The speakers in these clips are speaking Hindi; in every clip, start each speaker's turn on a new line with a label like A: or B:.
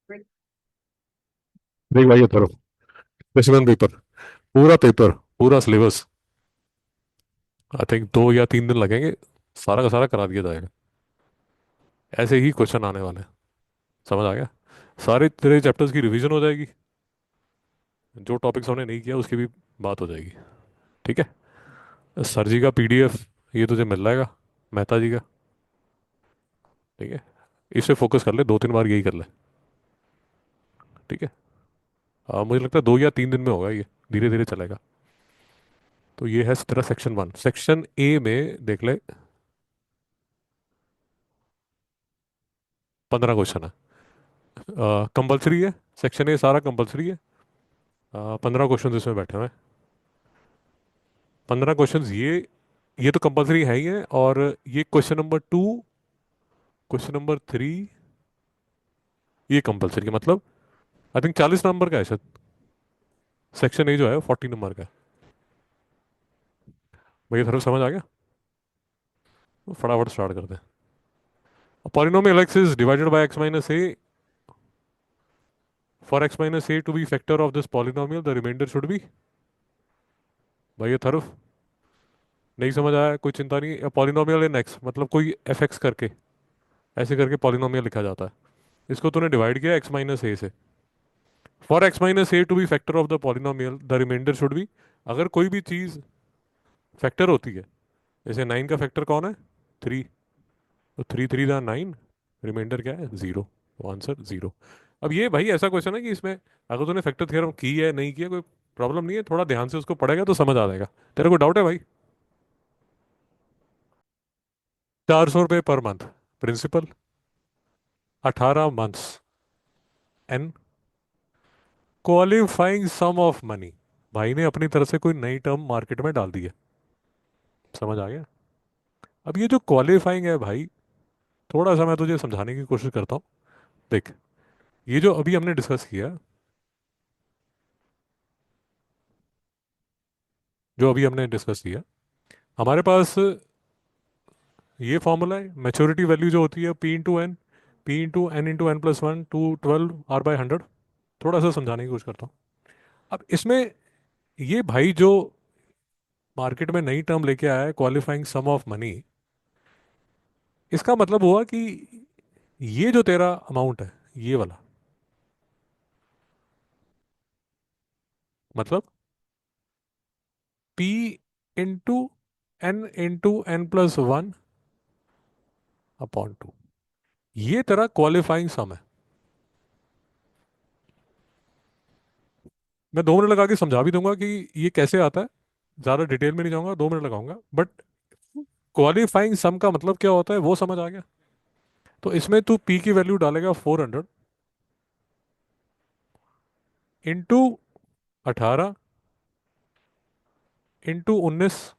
A: देख भाई ये तरफ स्पेसिमेन पेपर, पूरा पेपर, पूरा सिलेबस। आई थिंक 2 या 3 दिन लगेंगे, सारा का सारा करा दिया जाएगा। ऐसे ही क्वेश्चन आने वाले हैं। समझ आ गया? सारे तेरे चैप्टर्स की रिवीजन हो जाएगी, जो टॉपिक्स हमने नहीं किया उसकी भी बात हो जाएगी। ठीक है? सर जी का पीडीएफ ये तुझे मिल जाएगा, मेहता जी का। ठीक है? इसे फोकस कर ले, 2-3 बार यही कर ले। ठीक है? मुझे लगता है 2 या 3 दिन में होगा ये, धीरे धीरे चलेगा। तो ये है तेरा सेक्शन 1। सेक्शन ए में देख ले, 15 क्वेश्चन है। कंपलसरी है, सेक्शन ए सारा कंपलसरी है। 15 क्वेश्चन इसमें बैठे हुए हैं। 15 क्वेश्चन ये तो कंपलसरी है ही है। और ये क्वेश्चन नंबर 2, क्वेश्चन नंबर 3, ये कंपलसरी मतलब आई थिंक 40 नंबर का है शायद। सेक्शन ए जो है 40 नंबर का है। भैया थोड़ा समझ आ गया? तो फटाफट स्टार्ट करते हैं। Polynomial x is divided by x minus a. For x minus a to be factor of this polynomial the remainder should be. भैया थर्फ नहीं समझ आया? कोई चिंता नहीं। पॉलिनोमियल इन एक्स मतलब कोई एफ एक्स करके, ऐसे करके पॉलिनोमियल लिखा जाता है। इसको तूने डिवाइड किया एक्स माइनस ए से। For x minus a to be factor of the polynomial the remainder should be. अगर कोई भी चीज फैक्टर होती है, जैसे 9 का फैक्टर कौन है? 3। तो 3 3 9, रिमाइंडर क्या है? 0। तो आंसर 0। अब ये भाई ऐसा क्वेश्चन है कि इसमें अगर तूने फैक्टर थ्योरम की है नहीं किया, कोई प्रॉब्लम नहीं है। थोड़ा ध्यान से उसको पढ़ेगा तो समझ आ जाएगा। तेरे को डाउट है भाई? 400 रुपये पर month principal, 18 months, an qualifying sum of money. भाई ने अपनी तरफ से कोई नई टर्म मार्केट में डाल दी है। समझ आ गया? अब ये जो क्वालिफाइंग है भाई, थोड़ा सा मैं तुझे समझाने की कोशिश करता हूँ। देख, ये जो अभी हमने डिस्कस किया, हमारे पास ये फॉर्मूला है। मैच्योरिटी वैल्यू जो होती है P into n, P into n plus 1 to 12 R/100। थोड़ा सा समझाने की कोशिश करता हूँ। अब इसमें ये भाई जो मार्केट में नई टर्म लेके आया है क्वालिफाइंग सम ऑफ मनी, इसका मतलब हुआ कि ये जो तेरा अमाउंट है, ये वाला, मतलब P into n plus 1 upon 2, ये तेरा क्वालिफाइंग सम है। मैं 2 मिनट लगा के समझा भी दूंगा कि ये कैसे आता है। ज़्यादा डिटेल में नहीं जाऊंगा, 2 मिनट लगाऊंगा, बट क्वालिफाइंग सम का मतलब क्या होता है वो समझ आ गया। तो इसमें तू पी की वैल्यू डालेगा 400 इंटू 18 इंटू 19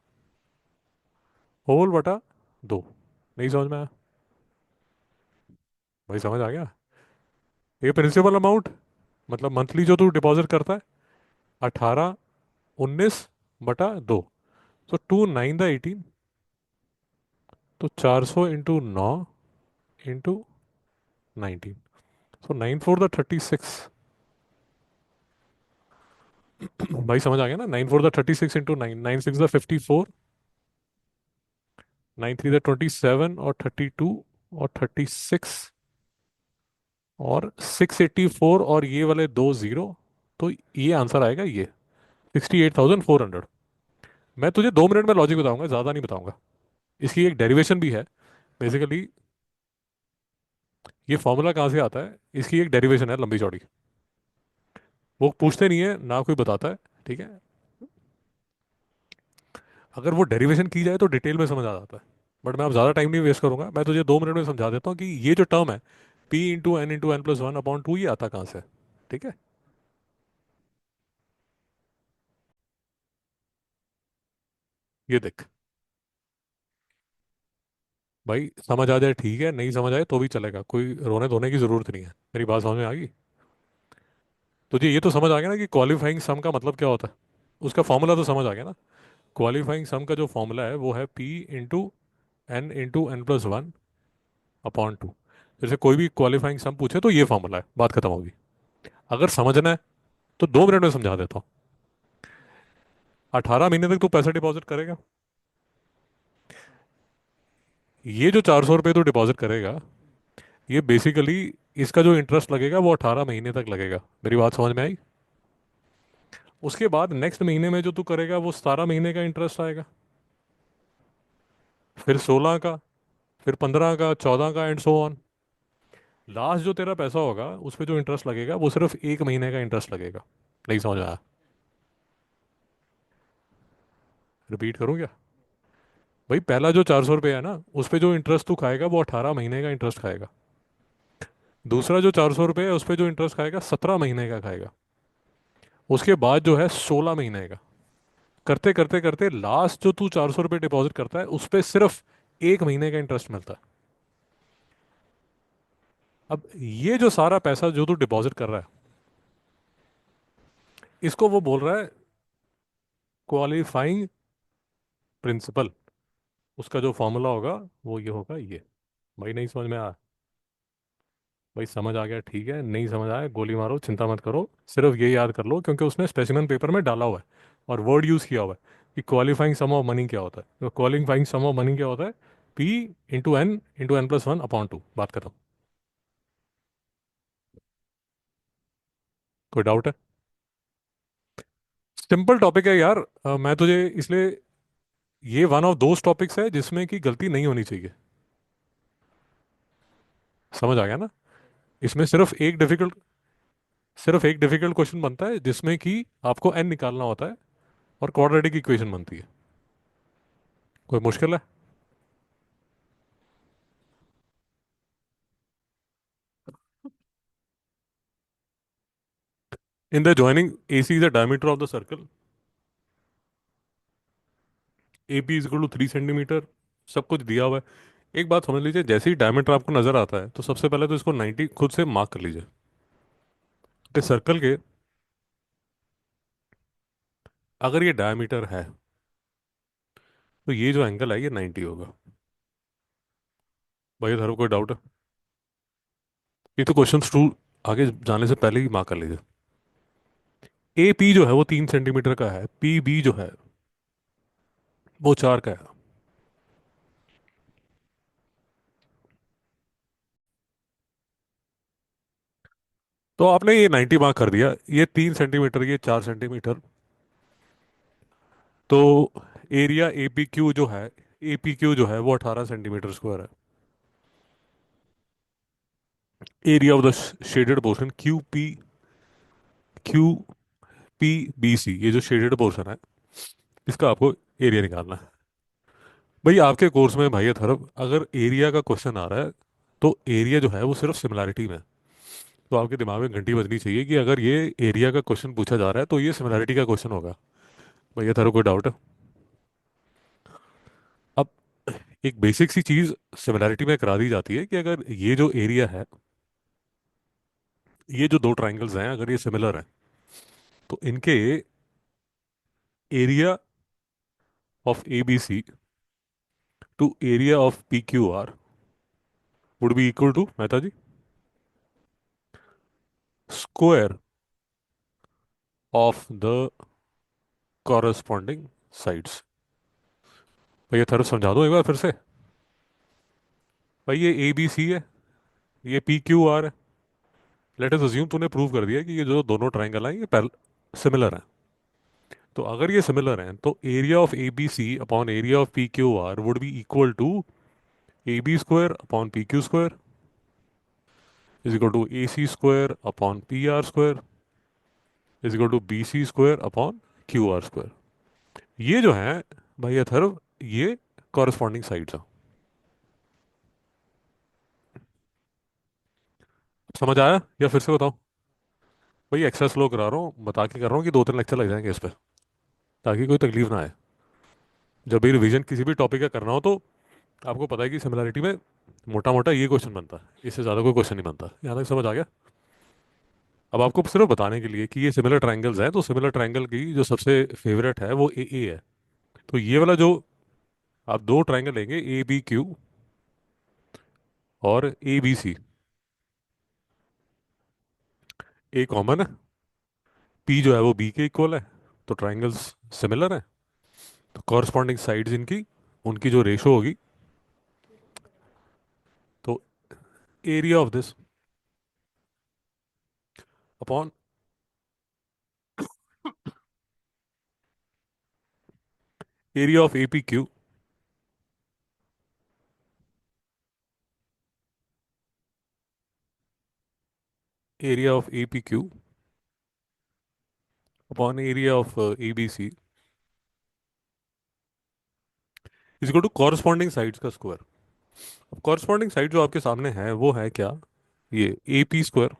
A: होल बटा 2। नहीं समझ में आया? भाई समझ आ गया? ये प्रिंसिपल अमाउंट मतलब मंथली जो तू डिपॉजिट करता है, 18 19 बटा 2। तो 2 9 द 18, तो 400 इंटू 9 इंटू 9 4 द 36। भाई समझ आ गया ना? 9 4 द 36 इंटू 9 9 6 द 54, 9 3 द 27 और 32 और 36 और 684 और ये वाले 2 0। तो ये आंसर आएगा ये 68,400। मैं तुझे 2 मिनट में लॉजिक बताऊंगा, ज़्यादा नहीं बताऊंगा। इसकी एक डेरिवेशन भी है। बेसिकली ये फॉर्मूला कहाँ से आता है, इसकी एक डेरिवेशन है लंबी चौड़ी। वो पूछते नहीं है ना, कोई बताता है। ठीक है? अगर वो डेरिवेशन की जाए तो डिटेल में समझ आ जाता है। बट मैं अब ज़्यादा टाइम नहीं वेस्ट करूंगा, मैं तुझे 2 मिनट में समझा देता हूँ कि ये जो टर्म है P इंटू एन अपॉन 2, ये आता कहाँ से। ठीक है? ये देख भाई, समझ आ जाए ठीक है, नहीं समझ आए तो भी चलेगा, कोई रोने धोने की जरूरत नहीं है। मेरी बात समझ में आ गई? तुझे ये तो समझ आ गया ना कि क्वालिफाइंग सम का मतलब क्या होता है? उसका फॉर्मूला तो समझ आ गया ना? क्वालिफाइंग सम का जो फॉर्मूला है वो है P into n plus 1 upon 2। जैसे कोई भी क्वालिफाइंग सम पूछे तो ये फॉर्मूला है, बात खत्म होगी। अगर समझना है तो 2 मिनट में समझा देता हूँ। 18 महीने तक तू पैसा डिपॉजिट करेगा। ये जो 400 रुपये तू डिपॉजिट करेगा, ये बेसिकली इसका जो इंटरेस्ट लगेगा वो 18 महीने तक लगेगा। मेरी बात समझ में आई? उसके बाद नेक्स्ट महीने में जो तू करेगा वो 17 महीने का इंटरेस्ट आएगा, फिर 16 का, फिर 15 का, 14 का, एंड सो ऑन। लास्ट जो तेरा पैसा होगा उस पे जो इंटरेस्ट लगेगा वो सिर्फ 1 महीने का इंटरेस्ट लगेगा। नहीं समझ में आया? रिपीट करूँ क्या? भाई पहला जो 400 रुपये है ना, उस पे जो इंटरेस्ट तू खाएगा वो 18 महीने का इंटरेस्ट खाएगा। दूसरा जो 400 रुपये है उस पे जो इंटरेस्ट खाएगा 17 महीने का खाएगा। उसके बाद जो है 16 महीने का। करते करते करते लास्ट जो तू 400 रुपये डिपॉजिट करता है उस पे सिर्फ 1 महीने का इंटरेस्ट मिलता है। अब ये जो सारा पैसा जो तू डिपॉजिट कर रहा है, इसको वो बोल रहा है क्वालिफाइंग प्रिंसिपल। उसका जो फॉर्मूला होगा वो ये होगा ये। भाई नहीं समझ में आया? भाई समझ आ गया ठीक है, नहीं समझ आया गोली मारो, चिंता मत करो। सिर्फ ये याद कर लो क्योंकि उसने स्पेसिमेन पेपर में डाला हुआ है और वर्ड यूज़ किया हुआ है कि क्वालिफाइंग सम ऑफ मनी क्या होता है। तो क्वालिफाइंग सम ऑफ मनी क्या होता है? P into n plus one upon two. बात खत्म। कोई डाउट है? सिंपल टॉपिक है यार। मैं तुझे इसलिए, ये वन ऑफ दोज टॉपिक्स है जिसमें कि गलती नहीं होनी चाहिए। समझ आ गया ना? इसमें सिर्फ एक डिफिकल्ट क्वेश्चन बनता है जिसमें कि आपको एन निकालना होता है और क्वाड्रेटिक इक्वेशन बनती है। कोई मुश्किल है? In the joining A C is the diameter of the circle, A P is equal to 3 centimetre. सब कुछ दिया हुआ है। एक बात समझ लीजिए, जैसे ही डायमीटर आपको नजर आता है तो सबसे पहले तो इसको 90 खुद से मार्क कर लीजिए कि सर्कल के, अगर ये डायमीटर है तो ये जो एंगल है ये 90 होगा। भाई धरो कोई डाउट है? ये तो क्वेश्चन टू आगे जाने से पहले ही मार्क कर लीजिए। ए पी जो है वो 3 सेंटीमीटर का है, पी बी जो है वो 4 का है। तो आपने ये 90 मार्क कर दिया, ये 3 सेंटीमीटर, ये 4 सेंटीमीटर। तो एरिया ए पी क्यू जो है, ए पी क्यू जो है वो 18 सेंटीमीटर स्क्वायर है। Area of the shaded portion Q P B C, ये जो शेडेड पोर्शन है इसका आपको एरिया निकालना है। भाई आपके कोर्स में भाई थरफ अगर एरिया का क्वेश्चन आ रहा है तो एरिया जो है वो सिर्फ सिमिलैरिटी में है। तो आपके दिमाग में घंटी बजनी चाहिए कि अगर ये एरिया का क्वेश्चन पूछा जा रहा है तो ये सिमिलैरिटी का क्वेश्चन होगा। भैया थारो कोई डाउट है? अब एक बेसिक सी चीज सिमिलैरिटी में करा दी जाती है कि अगर ये जो एरिया है, ये जो दो ट्राइंगल्स हैं अगर ये सिमिलर हैं तो इनके area of A B C to area of P Q R would be equal to, Mehta ji, square of the corresponding sides. भैया थोड़ा समझा दो एक बार फिर से। भाई ये ए बी सी है, ये पी क्यू आर है। लेट अस अज्यूम तूने प्रूव कर दिया कि ये जो दोनों ट्राइंगल हैं ये सिमिलर हैं। तो अगर ये सिमिलर हैं तो area of A B C upon area of P Q R would be equal to A B square upon P Q square is equal to A C square upon P R square is equal to B C square upon Q R square. ये जो है भाई अथर्व, ये कॉरस्पॉन्डिंग साइड्स हैं। समझ आया या फिर से बताओ? भाई एक्स्ट्रा स्लो करा रहा हूँ, बता के कर रहा हूँ कि 2-3 लेक्चर लग जाएंगे इस पर, ताकि कोई तकलीफ ना आए। जब भी रिवीजन किसी भी टॉपिक का करना हो तो आपको पता है कि सिमिलरिटी में मोटा मोटा ये क्वेश्चन बनता है, इससे ज़्यादा कोई क्वेश्चन नहीं बनता। यहाँ तक समझ आ गया? अब आपको सिर्फ बताने के लिए कि ये सिमिलर ट्राइंगल्स हैं, तो सिमिलर ट्राइंगल की जो सबसे फेवरेट है वो ए है। तो ये वाला जो आप दो ट्राइंगल लेंगे, ए बी क्यू और A B C, A common है, पी जो है वो बी के इक्वल है, तो ट्राइंगल्स सिमिलर है, तो कॉरस्पॉन्डिंग साइड्स इनकी, उनकी जो रेशो होगी, तो area of this upon area of A P Q, area of A P Q upon area of A B C is equal to corresponding sides का स्क्वायर। अब कॉरस्पॉन्डिंग साइड जो आपके सामने है वो है क्या, ये A P square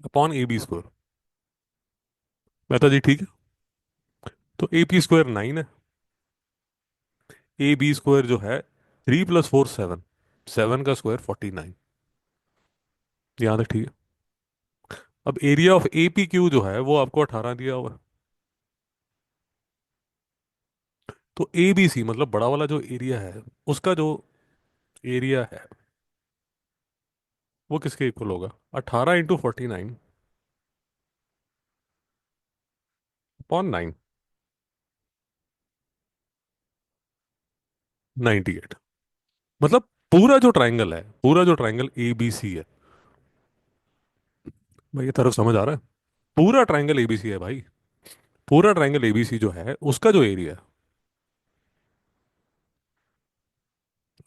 A: upon A B square. Mehta ji ठीक है, तो ए पी स्क्वायर 9 है, ए बी स्क्वायर जो है 3 + 4 7, 7 का स्क्वायर 49। यहाँ तक ठीक है। अब area of A P Q जो है वो आपको 18 दिया हुआ है, तो ए बी सी मतलब बड़ा वाला जो एरिया है, उसका जो एरिया है वो किसके इक्वल होगा, 18 × 49 अपॉन 9, 98। मतलब पूरा जो ट्राइंगल है, पूरा जो ट्राइंगल ए बी सी है, भाई ये तरफ समझ आ रहा है, पूरा ट्राइंगल एबीसी है भाई, पूरा ट्राइंगल एबीसी जो है उसका जो एरिया है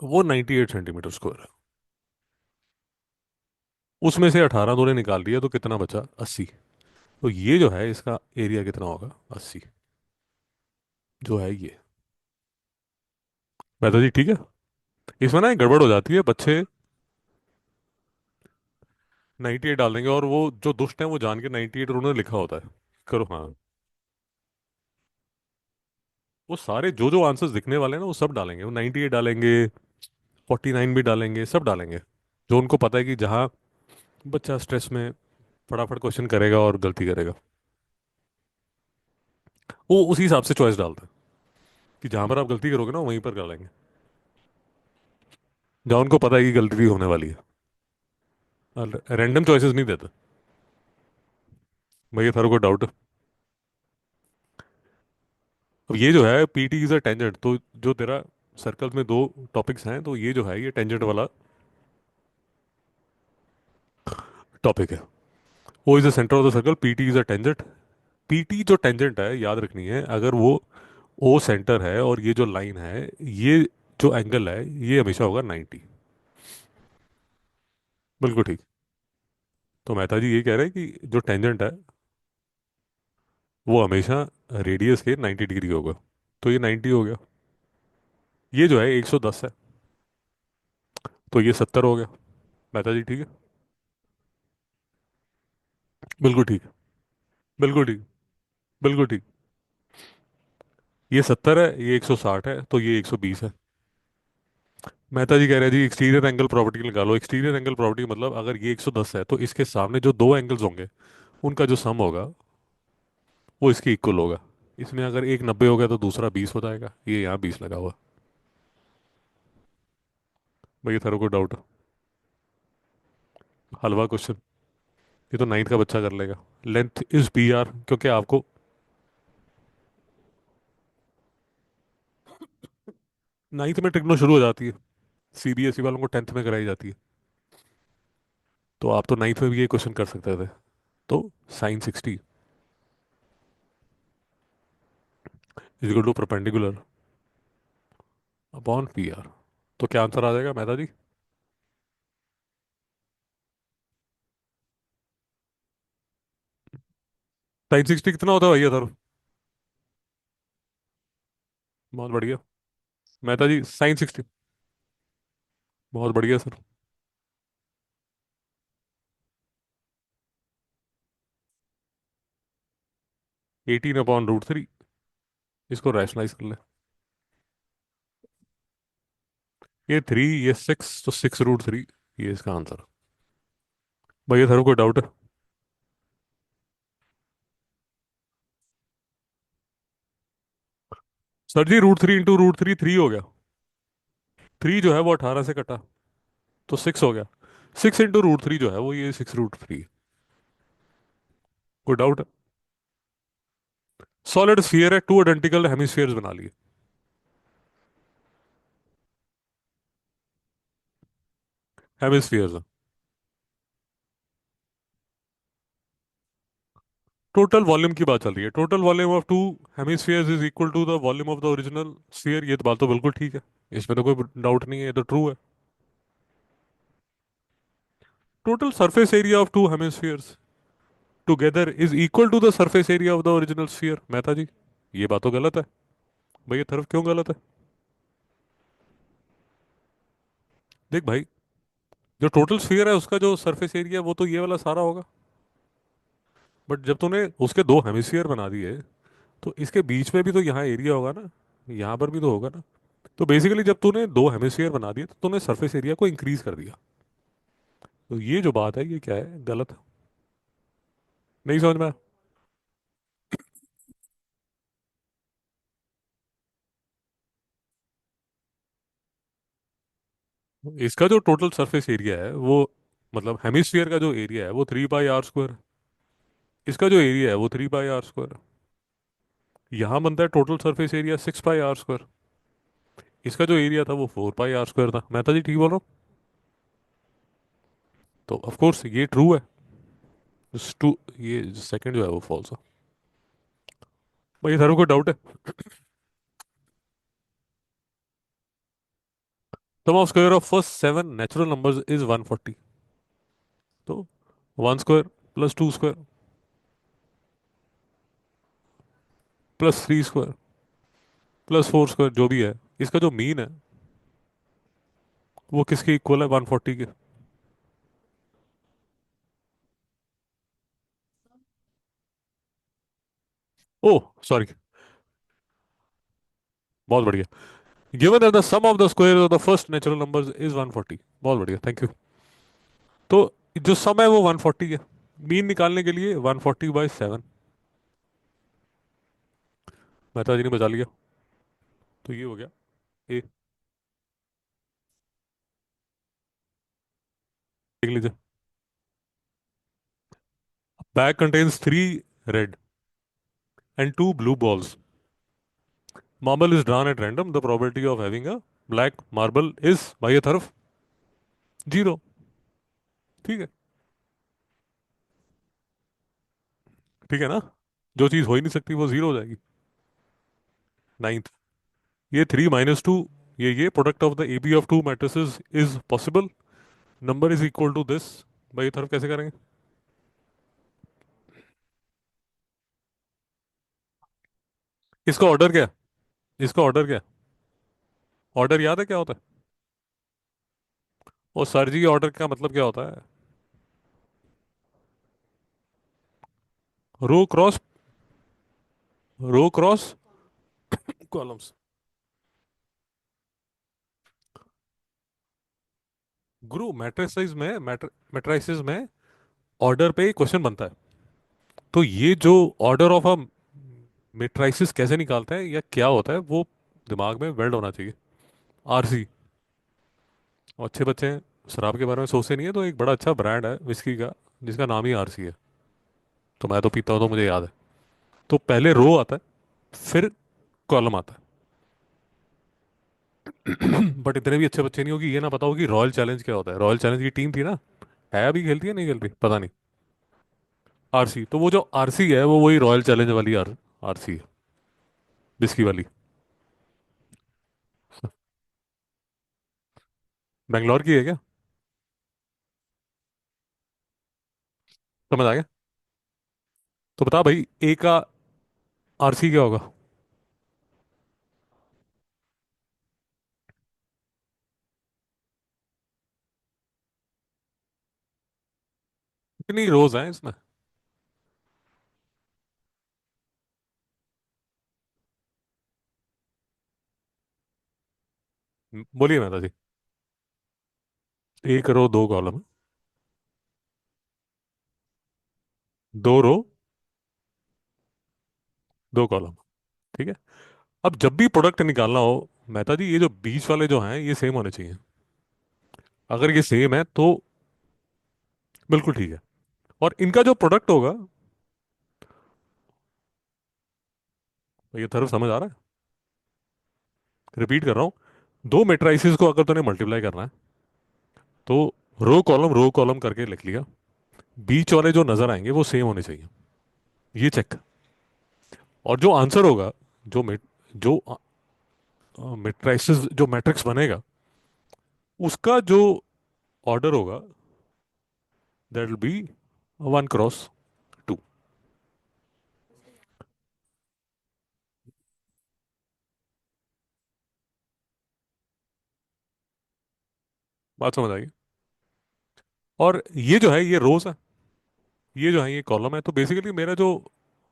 A: वो 98 सेंटीमीटर स्क्वायर है। उसमें से 18 तूने निकाल दिया तो कितना बचा, 80। तो ये जो है इसका एरिया कितना होगा, 80, जो है ये। बेहतर जी ठीक है। इसमें ना एक गड़बड़ हो जाती है, बच्चे 98 डाल देंगे और वो जो दुष्ट है वो जान के 98 उन्होंने लिखा होता है। करो हाँ, वो सारे जो जो आंसर्स दिखने वाले हैं ना वो सब डालेंगे, वो 98 डालेंगे, 49 भी डालेंगे, सब डालेंगे। जो उनको पता है कि जहाँ बच्चा स्ट्रेस में फटाफट क्वेश्चन करेगा और गलती करेगा, वो उसी हिसाब से चॉइस डालता है कि जहां पर आप गलती करोगे ना वहीं पर कर लेंगे, जहां उनको पता है कि गलती होने वाली है। रैंडम चॉइसेस नहीं देते। भैया थारो को डाउट। अब ये जो है P T is a tangent, तो जो तेरा सर्कल में दो टॉपिक्स हैं, तो ये जो है ये टेंजेंट वाला टॉपिक है। O is the centre of the circle, P T is a tangent. P T जो टेंजेंट है याद रखनी है, अगर वो ओ सेंटर है और ये जो लाइन है, ये जो एंगल है ये हमेशा होगा 90। बिल्कुल ठीक। तो मेहता जी ये कह रहे हैं कि जो टेंजेंट है वो हमेशा रेडियस के 90 डिग्री होगा, तो ये 90 हो गया। ये जो है 110 है, तो ये 70 हो गया। मेहता जी ठीक है। बिल्कुल ठीक है। बिल्कुल ठीक। बिल्कुल ठीक। ये 70 है, ये 160 है, तो ये 120 है। मेहता जी कह रहे हैं जी एक्सटीरियर एंगल प्रॉपर्टी निकालो। एक्सटीरियर एंगल प्रॉपर्टी मतलब अगर ये 110 है तो इसके सामने जो दो एंगल्स होंगे उनका जो सम होगा वो इसके इक्वल होगा। इसमें अगर एक 90 हो गया तो दूसरा 20 हो जाएगा, ये यहाँ 20 लगा हुआ। भैया थारो को डाउट, हलवा क्वेश्चन, ये तो 9th का बच्चा कर लेगा। लेंथ इज पी आर, क्योंकि आपको 9th में ट्रिग्नो शुरू हो जाती है, सीबीएसई वालों को 10th में कराई जाती है, तो आप तो 9th में भी ये क्वेश्चन कर सकते थे। तो sin 60 is equal to perpendicular upon P R. तो क्या आंसर आ जाएगा मेहता जी। sin 60 कितना होता है भैया सर। बहुत बढ़िया। मेहता जी sin 60, बहुत बढ़िया सर। 18/√3, इसको रैशनलाइज कर ले। ये 3, ये 6, तो 6√3, ये इसका आंसर। भैया सर कोई डाउट है। सर जी √3 × √3 3 हो गया। 3 जो है वो 18 से कटा, तो 6 हो गया। 6 इंटू √3 जो है वो ये 6 √3। कोई डाउट है? सॉलिड स्फीयर है, टू आइडेंटिकल हेमिस्फीयर्स बना लिए। हेमिस्फीयर्स। टोटल वॉल्यूम की बात चल रही है, total volume of two hemispheres is equal to the volume of the original sphere. ये तो बात तो बिल्कुल ठीक है, इसमें तो कोई डाउट नहीं है, ये तो ट्रू है। Total surface area of two hemispheres together is equal to the surface area of the original sphere. Mehta ji, ये बात तो गलत है। भाई ये तरफ क्यों गलत है? देख भाई, जो टोटल स्फीयर है उसका जो सरफेस एरिया है वो तो ये वाला सारा होगा। बट जब तूने उसके दो हेमिस्फीयर बना दिए, तो इसके बीच में भी तो यहाँ एरिया होगा ना, यहाँ पर भी तो होगा ना। तो बेसिकली जब तूने दो हेमिस्फीयर बना दिए तो तूने सरफेस एरिया को इंक्रीज कर दिया। तो ये जो बात है ये क्या है, गलत है। नहीं समझ में आया? इसका जो टोटल सरफेस एरिया है वो, मतलब हेमिस्फीयर का जो एरिया है वो 3 पाई r स्क्वायर। इसका जो एरिया है वो 3 पाई r स्क्वायर। यहाँ बनता है टोटल सरफेस एरिया 6 पाई r स्क्वायर। इसका जो एरिया था वो 4 पाई r स्क्वायर था। मेहता जी ठीक बोल रहा हूँ? तो ऑफ कोर्स ये ट्रू है। टू, ये सेकंड जो है वो फॉल्स है। भाई सारों को डाउट है? Sum of square of first 7 natural numbers is 140। तो 1 square plus 2 square plus 3 square plus 4 square जो भी है, इसका जो मीन है वो किसके इक्वल है, 140 के। ओह सॉरी, बहुत बढ़िया। Given that the sum of the square of the first natural numbers is 140। बहुत बढ़िया, थैंक यू। तो जो सम है वो 140 है। मीन निकालने के लिए 140/7। मेहता जी ने बचा लिया। तो ये हो गया ए। देख लीजिए। Bag contains 3 red and 2 blue balls. Marble is drawn at random. The probability of having a black marble is by a तरफ 0। ठीक है। ठीक है ना? जो चीज हो ही नहीं सकती वो 0 हो जाएगी। नाइन्थ, ये 3 - 2, ये product of the A B of two matrices is possible. Number is equal to this. भाई ये तरफ कैसे करेंगे? इसका ऑर्डर क्या है? इसका ऑर्डर क्या है? ऑर्डर याद है क्या होता है? और सर जी ऑर्डर का मतलब क्या होता है? रो क्रॉस, रो क्रॉस कॉलम्स। गुरु मैट्रिसेस में, मैट्रिसेस में ऑर्डर पे क्वेश्चन बनता है। तो ये जो ऑर्डर ऑफ अ मैट्रिसेस कैसे निकालते हैं या क्या होता है वो दिमाग में वेल्ड होना चाहिए। आरसी। और अच्छे बच्चे हैं, शराब के बारे में सोचते नहीं है, तो एक बड़ा अच्छा ब्रांड है विस्की का जिसका नाम ही आरसी है। तो मैं तो पीता हूँ तो मुझे याद है। तो पहले रो आता है, फिर कॉलम आता है। बट इतने भी अच्छे बच्चे नहीं हो कि ये ना पता हो कि रॉयल चैलेंज क्या होता है। रॉयल चैलेंज की टीम थी ना, है अभी खेलती है नहीं खेलती पता नहीं। आरसी, तो वो जो आरसी है वो वही रॉयल चैलेंज वाली आरसी है, विस्की वाली। बैंगलोर की है क्या? समझ आ गया। तो बता भाई, ए का आरसी क्या होगा? कितनी रोज हैं इसमें? बोलिए मेहता जी। 1 रो 2 कॉलम। 2 रो 2 कॉलम। ठीक है। अब जब भी प्रोडक्ट निकालना हो मेहता जी, ये जो बीच वाले जो हैं ये सेम होने चाहिए। अगर ये सेम है तो बिल्कुल ठीक है। और इनका जो प्रोडक्ट होगा, ये तरफ समझ आ रहा है? रिपीट कर रहा हूँ। दो मेट्राइसिस को अगर तूने मल्टीप्लाई करना है, तो रो कॉलम करके लिख लिया। बीच वाले जो नजर आएंगे वो सेम होने चाहिए, ये चेक। और जो आंसर होगा, जो मेट जो मेट्राइसिस जो मैट्रिक्स बनेगा, उसका जो ऑर्डर होगा, दैट विल बी 1 क्रॉस 2। बात समझ आई? और ये जो है ये रोज है, ये जो है ये कॉलम है। तो बेसिकली मेरा जो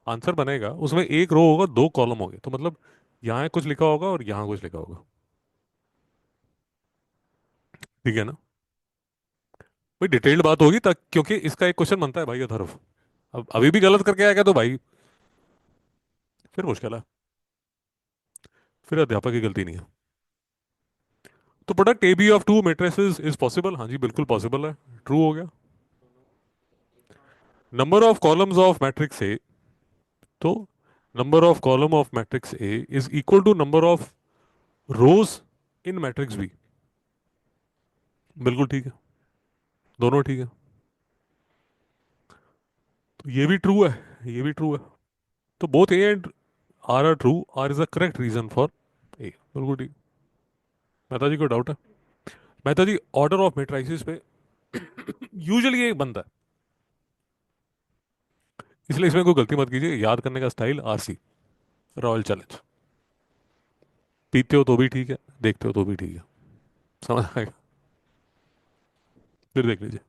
A: आंसर बनेगा उसमें एक रो होगा, दो कॉलम होंगे। तो मतलब यहाँ कुछ लिखा होगा और यहाँ कुछ लिखा होगा। ठीक है ना? भाई डिटेल्ड बात होगी तक, क्योंकि इसका एक क्वेश्चन बनता है भाई अथर्व। अब अभी भी गलत करके आएगा तो भाई फिर मुश्किल है, फिर अध्यापक की गलती नहीं है। तो product A B of two matrices is possible, हाँ जी बिल्कुल पॉसिबल है। ट्रू हो गया। Number of columns of matrix A, तो number of column of matrix A is equal to number of rows in matrix B. बिल्कुल ठीक है, दोनों ठीक है। तो ये भी ट्रू है, ये भी ट्रू है। तो both A and R are true, R is the correct reason for A. बिल्कुल ठीक। मेहता जी को डाउट है? Mehta ji order of matrices पे यूजुअली ये बनता है, इसलिए इसमें कोई गलती मत कीजिए। याद करने का स्टाइल आरसी, रॉयल चैलेंज। पीते हो तो भी ठीक है, देखते हो तो भी ठीक है। समझ आएगा? फिर देख लीजिए।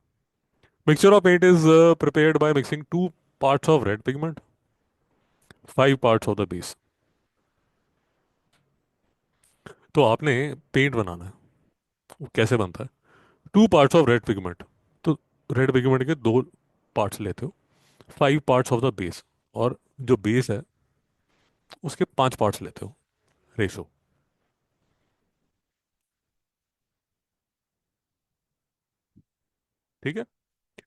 A: Mixture of paint is prepared by mixing 2 parts of red pigment, 5 parts of the base. तो आपने पेंट बनाना है, वो कैसे बनता है? 2 पार्ट्स ऑफ रेड पिगमेंट, तो रेड पिगमेंट के 2 पार्ट्स लेते हो। 5 पार्ट्स ऑफ द बेस, और जो बेस है उसके 5 पार्ट्स लेते हो, रेशो। ठीक है?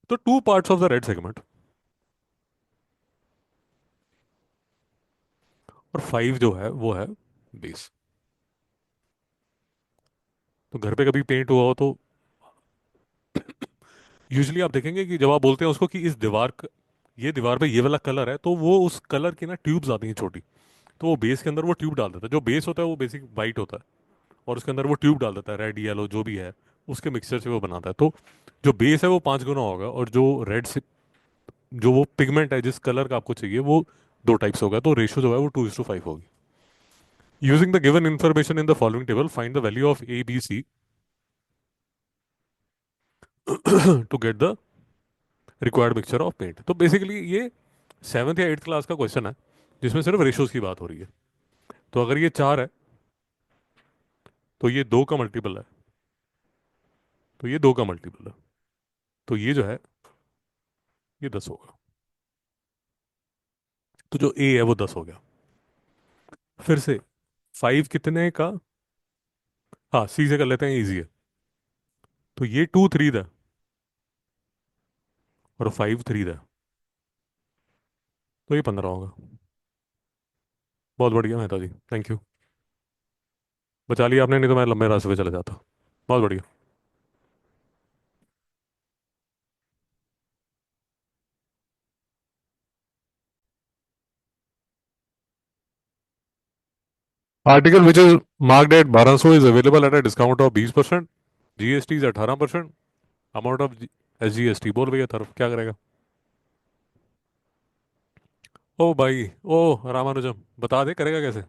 A: तो 2 parts of the red segment और 5 जो है वो है बेस। तो घर पे कभी पेंट हुआ हो तो यूजुअली आप देखेंगे कि जब आप बोलते हैं उसको कि इस ये दीवार पे ये वाला कलर है, तो वो उस कलर की ना ट्यूब्स आती हैं छोटी। तो वो बेस के अंदर वो ट्यूब डाल देता है। जो बेस होता है वो बेसिक वाइट होता है, और उसके अंदर वो ट्यूब डाल देता है, रेड येलो जो भी है, उसके मिक्सचर से वो बनाता है। तो जो बेस है वो 5 गुना होगा, और जो रेड से जो वो पिगमेंट है जिस कलर का आपको चाहिए वो 2 टाइप्स होगा। तो रेशो जो है वो 2:5 होगी। Using the given information in the following table, find the value of A B C to get the required mixture of paint. तो बेसिकली ये 7th या 8th क्लास का क्वेश्चन है, जिसमें सिर्फ रेशोज की बात हो रही है। तो अगर ये 4 है, तो ये 2 का मल्टीपल है, तो ये 2 का मल्टीपल है, तो ये जो है ये 10 होगा। तो जो ए है वो 10 हो गया। फिर से 5 कितने का? हाँ, सी से कर लेते हैं, इजी है। तो ये 2 3 था, और 5 3 था, तो ये 15 होगा। बहुत बढ़िया मेहता जी, थैंक यू। बचा लिया आपने, नहीं तो मैं लंबे रास्ते पे चला जाता। बहुत बढ़िया। Article which is marked at 1200 is available at a discount of 20%। GST is 18%। Amount of SGST। बोल भैया तरफ क्या करेगा? ओ भाई, ओ रामानुजम, बता दे करेगा कैसे।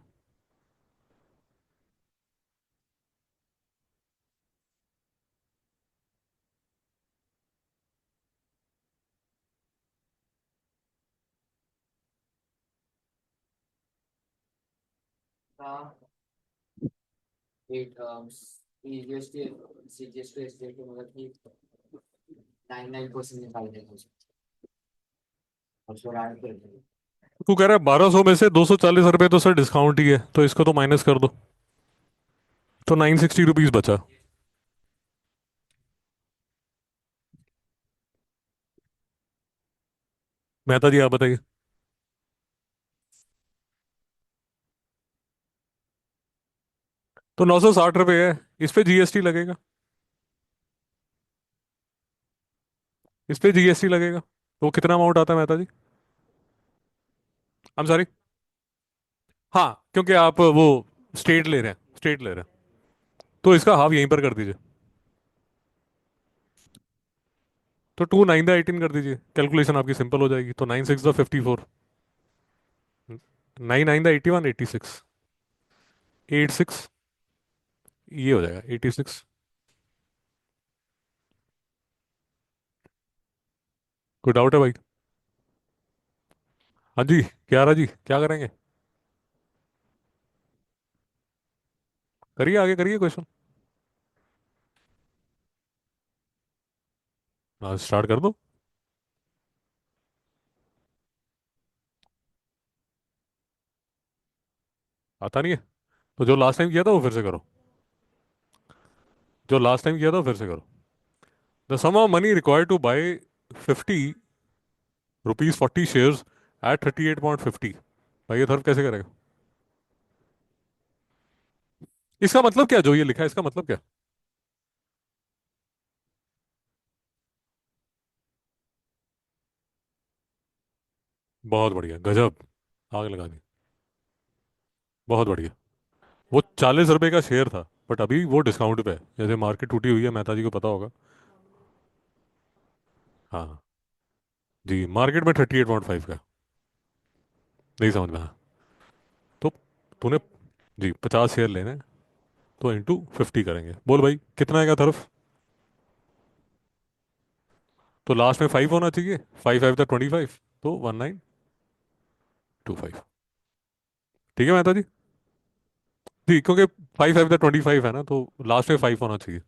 A: तू कह रहा है 1200 में से 240 रुपये तो सर डिस्काउंट ही है, तो इसको तो माइनस कर दो। तो 960 रुपीज बचा। मेहता जी आप बताइए। तो 960 रुपये है। इस पे जीएसटी लगेगा। इस पे जीएसटी लगेगा। तो कितना अमाउंट आता है Mehta ji? I am sorry. हाँ, क्योंकि आप वो स्टेट ले रहे हैं, स्टेट ले रहे हैं। तो इसका हाफ यहीं पर कर दीजिए। तो 2 9 द 18 कर दीजिए, कैलकुलेशन आपकी सिंपल हो जाएगी। तो 9 6 द 54। 9 9 द 81 86। 86। ये हो जाएगा 86। कोई डाउट है भाई? हाँ जी, क्या रहा जी, क्या करेंगे? करिए, आगे करिए क्वेश्चन। हाँ, स्टार्ट कर दो। आता नहीं है? तो जो लास्ट टाइम किया था वो फिर से करो। जो लास्ट टाइम किया था वो फिर से करो। The sum of money required to buy 50 rupees 40 shares at 38.50। भाई ये थर्फ कैसे करेगा? इसका मतलब क्या, जो ये लिखा है इसका मतलब क्या? बहुत बढ़िया, गजब। आग लगा दी। बहुत बढ़िया। वो 40 रुपए का शेयर था, बट अभी वो डिस्काउंट पे है, जैसे मार्केट टूटी हुई है, मेहता जी को पता होगा। हाँ जी, मार्केट में 38.5 का। नहीं समझ में आया। तो तूने, जी 50 शेयर लेने हैं, तो इंटू 50 करेंगे। बोल भाई कितना आएगा तरफ? तो लास्ट में 5 होना चाहिए। 5 5 द 25, तो 1925। ठीक है मेहता जी। जी, क्योंकि 5 5 द 25 है ना, तो लास्ट में 5 होना चाहिए।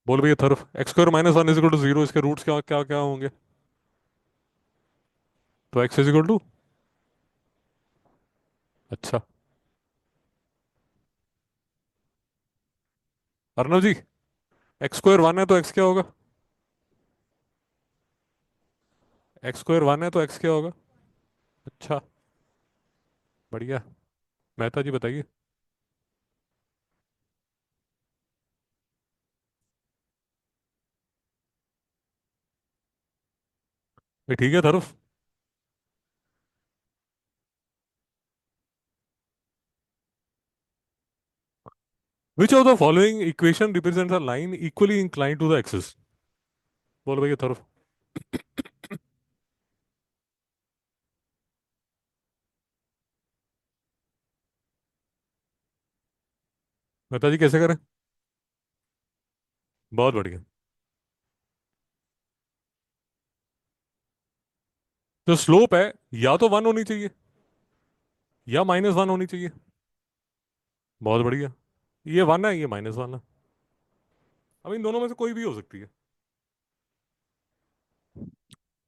A: बोल भैया तरफ x² - 1 = 0, इसके रूट्स क्या क्या क्या होंगे? तो x = अच्छा। अर्नव जी, x² 1 है तो x क्या होगा? x² 1 है तो x क्या होगा? अच्छा, बढ़िया। मेहता जी बताइए। ये ठीक है तरफ। Which of the following equation represents a line equally inclined to the axis? बोलो भैया तरफ। मेहता जी कैसे करें? बहुत बढ़िया। जो स्लोप है, या तो 1 होनी चाहिए या -1 होनी चाहिए। बहुत बढ़िया। ये 1 है, ये -1 है। अब इन दोनों में से कोई भी हो सकती है।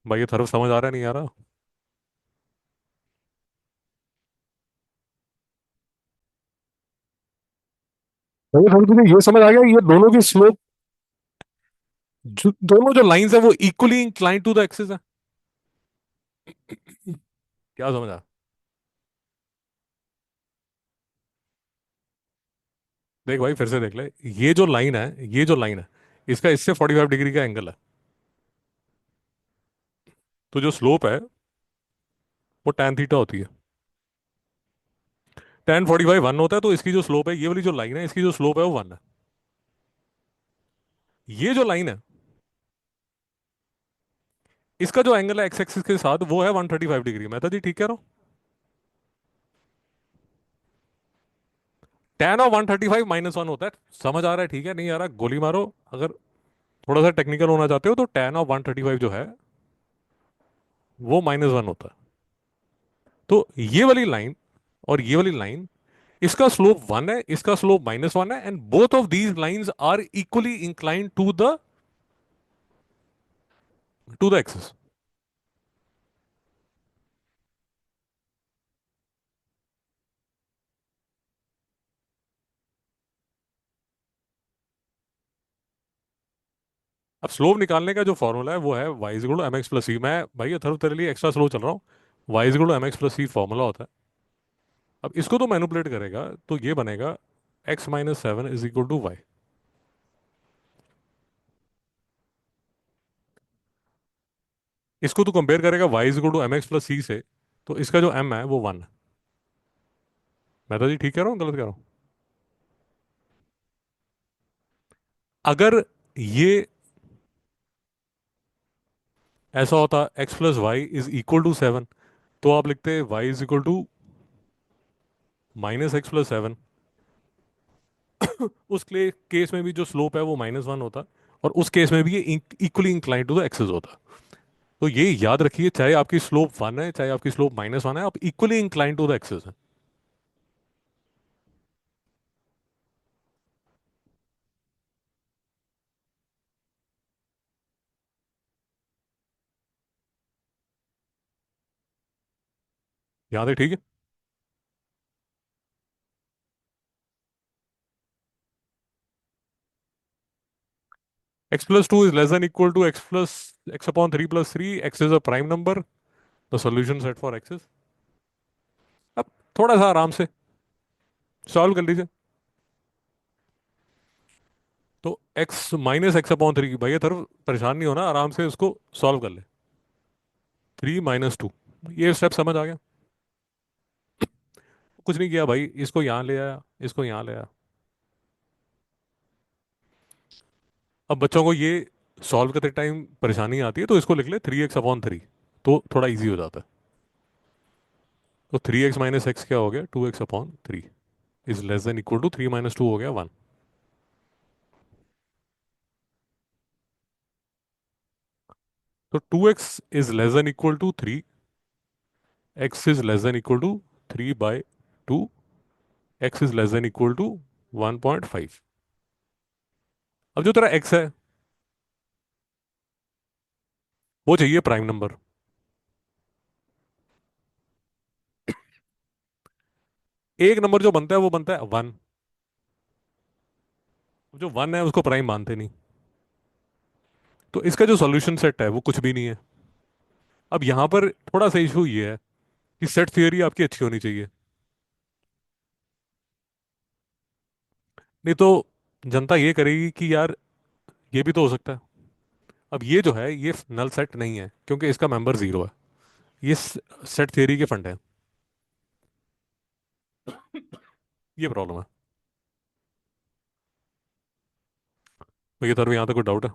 A: भाई ये तरफ समझ आ रहा है, नहीं आ रहा? भैया थोड़ी तुझे ये समझ आ गया, ये दोनों की स्लोप, जो दोनों जो लाइंस है वो equally inclined to the axis है। क्या समझ आ? देख भाई, फिर से देख ले। ये जो लाइन है, ये जो लाइन है, इसका इससे 45 डिग्री का एंगल है। तो जो स्लोप है वो tan थीटा होती है। tan 45 1 होता है, तो इसकी जो स्लोप है, ये वाली जो लाइन है, इसकी जो स्लोप है वो 1 है। ये जो लाइन है, इसका जो एंगल है एक्स एक्सिस के साथ, वो है 135 डिग्री। मैं तो जी ठीक कह रहा हूँ? tan ऑफ 135 - 1 होता है। समझ आ रहा है? ठीक है, नहीं आ रहा गोली मारो। अगर थोड़ा सा टेक्निकल होना चाहते हो, तो tan ऑफ 135 जो है वो -1 होता है। तो ये वाली लाइन और ये वाली लाइन, इसका स्लोप 1 है, इसका स्लोप -1 है, and both of these lines are equally inclined to the axis. अब स्लोप निकालने का जो फॉर्मूला है वो है y is equal to M X plus C. मैं भाई अथर्व तेरे लिए एक्स्ट्रा स्लो चल रहा हूँ। y is equal to M X plus C formula होता है। अब इसको तो मैनिपुलेट करेगा तो ये बनेगा x-7 is equal to Y. इसको तो कंपेयर करेगा y is equal to M X plus C से। तो इसका जो m है वो 1 है। मैं तो जी ठीक कह रहा हूँ गलत कह रहा हूँ? अगर ये ऐसा होता x plus Y is equal to 7, तो आप लिखते y is equal to minus X plus 7। उस केस में भी जो स्लोप है वो -1 होता, और उस केस में भी ये equally inclined to the axes होता। तो ये याद रखिए, चाहे आपकी स्लोप 1 है चाहे आपकी स्लोप -1 है, आप equally inclined to the axes है। याद है? ठीक है। x plus two is less than equal to x upon 3 + 3। x is a prime number. The solution set for axes. अब थोड़ा सा आराम से सॉल्व कर लीजिए। तो x - x अपॉन 3, भैया थोड़ा परेशान नहीं होना, आराम से उसको सॉल्व कर ले। 3 - 2, ये स्टेप समझ आ गया? कुछ नहीं किया भाई, इसको यहाँ ले आया, इसको यहाँ ले आया। अब बच्चों को ये सॉल्व करते टाइम परेशानी आती है तो इसको लिख ले 3x/3, तो थोड़ा इजी हो जाता है। तो 3x - x क्या हो गया? 2x/3 is less than equal to 3 - 2 हो गया 1। तो 2x is less than equal to 3, x is less than equal to 3/2, x is less than equal to 1.5। अब जो तेरा x है वो चाहिए प्राइम नंबर। एक नंबर जो बनता है वो बनता है 1। जो 1 है उसको प्राइम मानते नहीं। तो इसका जो सॉल्यूशन सेट है वो कुछ भी नहीं है। अब यहां पर थोड़ा सा इशू ये है कि सेट थियरी आपकी अच्छी होनी चाहिए, नहीं तो जनता ये करेगी कि यार ये भी तो हो सकता है। अब ये जो है ये नल सेट नहीं है क्योंकि इसका मेंबर 0 है। ये सेट थियरी के फंड है। ये प्रॉब्लम है। भैया सर यहाँ तक कोई डाउट है?